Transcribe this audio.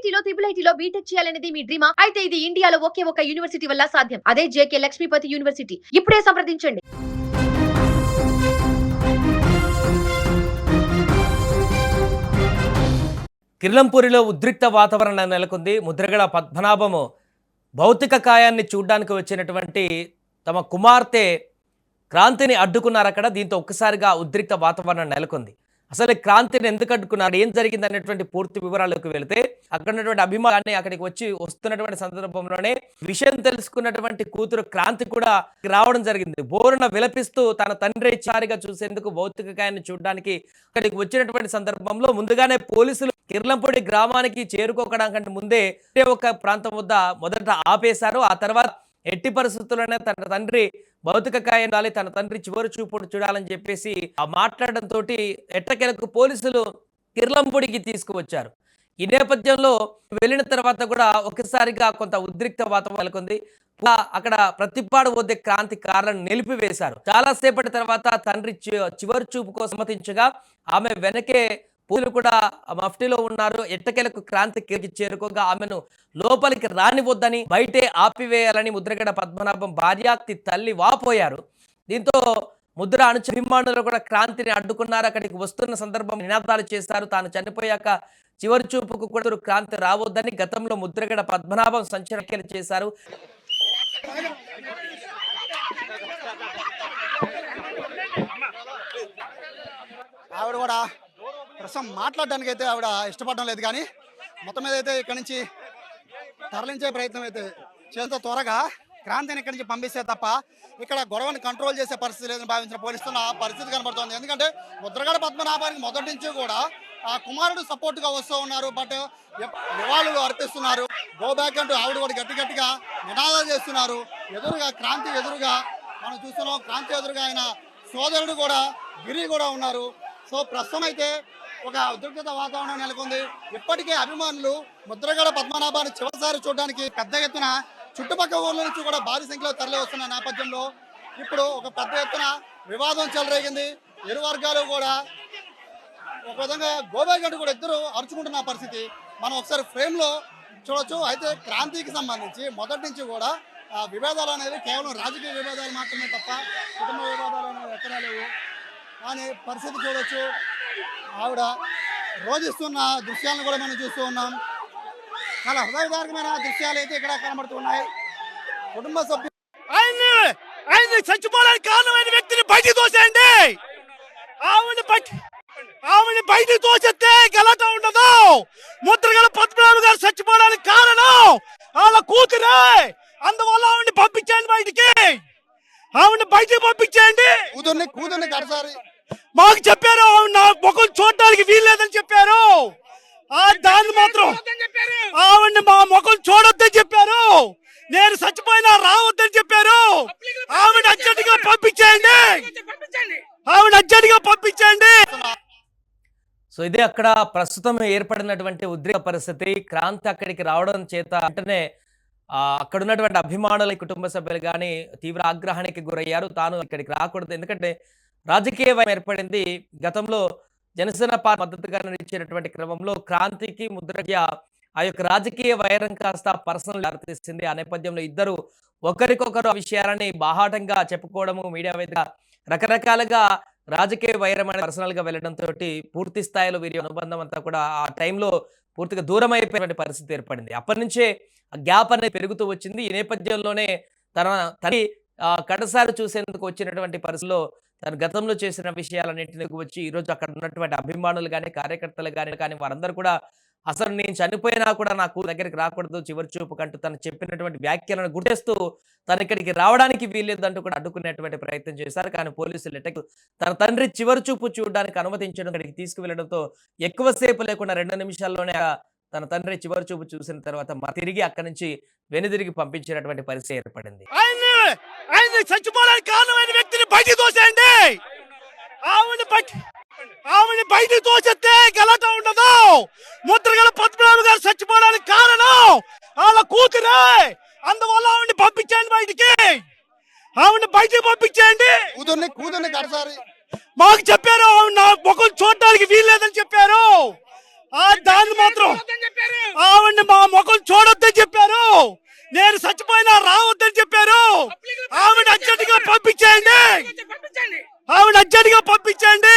ఐఐటీలో IIITలో BTech చేయాలనేది మీ డ్రీమా? అయితే ఇది ఇండియాలో ఒకే ఒక యూనివర్సిటీ వల్ల సాధ్యం. అదే జేకే లక్ష్మీపతి యూనివర్సిటీ. ఇప్పుడే సంప్రదించండి. కిర్లంపూరిలో ఉద్రిక్త వాతావరణం నెలకొంది. ముద్రగడ పద్మనాభము భౌతిక కాయాన్ని చూడ్డానికి వచ్చినటువంటి తమ కుమార్తె క్రాంతిని అడ్డుకున్నారు అక్కడ. దీంతో ఒక్కసారిగా ఉద్రిక్త వాతావరణం నెలకొంది. అసలు క్రాంతిని ఎందుకు అడ్డుకున్నారు, ఏం జరిగింది అనేటువంటి పూర్తి వివరాల్లోకి వెళితే అక్కడ ఉన్నటువంటి అభిమానాన్ని అక్కడికి వస్తున్నటువంటి సందర్భంలోనే విషయం తెలుసుకున్నటువంటి కూతురు క్రాంతి కూడా రావడం జరిగింది. బోరున విలపిస్తూ తన తండ్రి చారిగా చూసేందుకు భౌతిక కాయాన్ని చూడడానికి అక్కడికి వచ్చినటువంటి సందర్భంలో ముందుగానే పోలీసులు కిర్లంపూడి గ్రామానికి చేరుకోవడానికంటే ముందే ఒక ప్రాంతం వద్ద మొదట ఆపేశారు. ఆ తర్వాత ఎట్టి పరిస్థితుల్లోనే తన తండ్రి భౌతిక కాయం రాలి, తన తండ్రి చివరి చూపుడు చూడాలని చెప్పేసి ఆ మాట్లాడడంతో ఎట్టకేలకు పోలీసులు కిర్లంపూడికి తీసుకువచ్చారు. ఈ నేపథ్యంలో వెళ్ళిన తర్వాత కూడా ఒకసారిగా కొంత ఉద్రిక్త వాతావరణం నెలకొంది. అక్కడ ప్రతిపాడు వద్ద క్రాంతి కారులను నిలిపివేశారు. చాలా సేపటి తర్వాత తండ్రి చివరి చూపుకు సమ్మతించగా ఆమె వెనకే పూలు కూడా మఫ్టీలో ఉన్నారు. ఎట్టకేలకు క్రాంతికి చేరుకోగా ఆమెను లోపలికి రానివద్దని బయటే ఆపివేయాలని ముద్రగడ పద్మనాభం భార్యాక్తి తల్లి వాపోయారు. దీంతో ముద్ర అభిమానులు కూడా క్రాంతిని అడ్డుకున్నారు. అక్కడికి వస్తున్న సందర్భం నినాదాలు చేశారు. తాను చనిపోయాక చివరి చూపుకు కూడా క్రాంతి రావద్దని గతంలో ముద్రగడ పద్మనాభం సంచలన వ్యాఖ్యలు చేశారు. ఆవిడ కూడా ప్రస్తుతం మాట్లాడడానికి అయితే ఆవిడ ఇష్టపడడం లేదు, కానీ మొత్తం మీద అయితే ఇక్కడి నుంచి తరలించే ప్రయత్నం అయితే చేస్తే త్వరగా క్రాంతిని ఇక్కడి నుంచి పంపిస్తే తప్ప ఇక్కడ గొడవని కంట్రోల్ చేసే పరిస్థితి లేదని భావించిన పోలీసులు ఆ పరిస్థితి కనబడుతోంది. ఎందుకంటే ముద్రగడ పద్మనాభానికి మొదటి నుంచి కూడా ఆ కుమారుడు సపోర్ట్గా వస్తూ ఉన్నారు. బట్ నివాళులు అర్పిస్తున్నారు. గో బ్యాక్ అంటూ ఆవిడ కూడా గట్టిగా నినాదాలు చేస్తున్నారు. ఎదురుగా క్రాంతి ఎదురుగా మనం చూస్తున్నాం. క్రాంతి ఎదురుగా ఆయన సోదరుడు కూడా గిరి కూడా ఉన్నారు. సో ప్రస్తుతం అయితే ఒక ఉద్రిక్తత వాతావరణం నెలకొంది. ఇప్పటికే అభిమానులు ముద్రగడ పద్మనాభాన్ని చివరిసారి చూడడానికి పెద్ద ఎత్తున చుట్టుపక్కల ఊళ్ళ నుంచి కూడా భారీ సంఖ్యలో తరలి వస్తున్న నేపథ్యంలో ఇప్పుడు ఒక పెద్ద ఎత్తున వివాదం చెలరేగింది. ఇరు వర్గాలు కూడా ఒక విధంగా గోబేగడ్డు కూడా ఇద్దరు అరుచుకుంటున్న పరిస్థితి మనం ఒకసారి ఫ్రేమ్లో చూడొచ్చు. అయితే క్రాంతికి సంబంధించి మొదటి నుంచి కూడా విభేదాలు అనేవి కేవలం రాజకీయ విభేదాలు మాత్రమే తప్ప కుటుంబ విభేదాలు అనేవి ఎక్కడా లేవు అనే పరిస్థితి చూడొచ్చు. ఆవిడ రోధిస్తున్న దృశ్యాలను కూడా మనం చూస్తూ ఉన్నాం. చాలా హృదయదారకమైన దృశ్యాలు అయితే ఇక్కడ కనబడుతున్నాయి. కుటుంబ సభ్యులు ఆయన్ని చచ్చిపోవడానికి కారణమైన వ్యక్తిని బయటికి తోసేయండి. ఆవిడ బయటికి తోసేస్తే గలట ఉండదు. ముద్రగడ పద్మనాభం గారు చచ్చిపోవడానికి కారణం వాళ్ళ కూతురే. అందువల్ల ఆవిడని పంపించండి బయటికి. ఆవిడని బయటికి పంపించేయండి. కూతుర్ని కడసారి మాకు చెప్పారు. నా ముఖం చూడటానికి వీల్లేదని చెప్పారు. దాన్ని మాత్రం ఆవిడ్ని మా ముఖం చూడొద్దని చెప్పారు. నేను చచ్చిపోయినా రావద్దని చెప్పారు. ఆవిడ అర్జెంటుగా పంపించేయండి. ఆవిడ అర్జెంటుగా పంపించండి. సో ఇదే అక్కడ ప్రస్తుతం ఏర్పడినటువంటి ఉద్రిక్త పరిస్థితి. క్రాంతి అక్కడికి రావడం చేత వెంటనే అక్కడ ఉన్నటువంటి అభిమానుల కుటుంబ సభ్యులు కానీ తీవ్ర ఆగ్రహానికి గురయ్యారు. తాను ఇక్కడికి రాకూడదు, ఎందుకంటే రాజకీయ వైరం ఏర్పడింది. గతంలో జనసేన పార్టీ మద్దతుగా నిలిచినటువంటి క్రమంలో క్రాంతికి ముద్రగడ ఆ యొక్క రాజకీయ వైరం కాస్త పర్సనల్ దారితీసింది. ఆ నేపథ్యంలో ఇద్దరు ఒకరికొకరు ఆ విషయాలని బాహాటంగా చెప్పుకోవడము, మీడియా వేదిక రకరకాలుగా రాజకీయ వైరం అనేది పర్సనల్ గా వెళ్ళడంతో పూర్తి స్థాయిలో వీరి అనుబంధం అంతా కూడా ఆ టైంలో పూర్తిగా దూరం అయిపోయినటువంటి పరిస్థితి ఏర్పడింది. అప్పటి నుంచే గ్యాప్ అనేది పెరుగుతూ వచ్చింది. ఈ నేపథ్యంలోనే తన తల్లి కడసారి చూసేందుకు వచ్చినటువంటి పరిస్థితిలో తను గతంలో చేసిన విషయాలన్నింటినీ వచ్చి ఈరోజు అక్కడ ఉన్నటువంటి అభిమానులు కానీ కార్యకర్తలు కానీ వారందరూ కూడా అసలు నేను చనిపోయినా కూడా నాకు దగ్గరికి రాకూడదు చివరి చూపు కంటూ తను చెప్పినటువంటి వ్యాఖ్యలను గుర్తిస్తూ తను ఇక్కడికి రావడానికి వీల్లేదంటూ కూడా అడ్డుకునేటువంటి ప్రయత్నం చేశారు. కానీ పోలీసులు తన తండ్రి చివరి చూపు చూడడానికి అనుమతించడం, ఇక్కడికి తీసుకువెళ్లడంతో ఎక్కువసేపు లేకుండా 2 నిమిషాల్లోనే తన తండ్రి చివరి చూపు చూసిన తర్వాత తిరిగి అక్కడి నుంచి వెనుదిరిగి పంపించినటువంటి పరిస్థితి ఏర్పడింది. ఆయన్ని చచ్చిపోవడానికి కారణమైన వ్యక్తిని బయటికి తోసేయండి. ఆవిడ బయటికి తోసేస్తే గలట ఉండదు. ముద్రగడ పద్మనాభం గారు చచ్చిపోవడానికి కారణం వాళ్ళ కూతురే. అందువల్ల ఆవిడని పంపించండి బయటికి. ఆవిడని బయటికి పంపించేయండి. కూతుర్ని కడసారి మాకు చెప్పారు. నా ముఖం చూడటానికి వీల్లేదని చెప్పారు. దాన్ని మాత్రం ఆవిడ ఆవిడ్ని మా ముఖం చూడొద్దని చెప్పారు. నేను చచ్చిపోయినా రావద్దని చెప్పారు. ఆవిడ అర్జెంటుగా పంపించేయండి. ఆవిడ అర్జెంటుగా పంపించండి.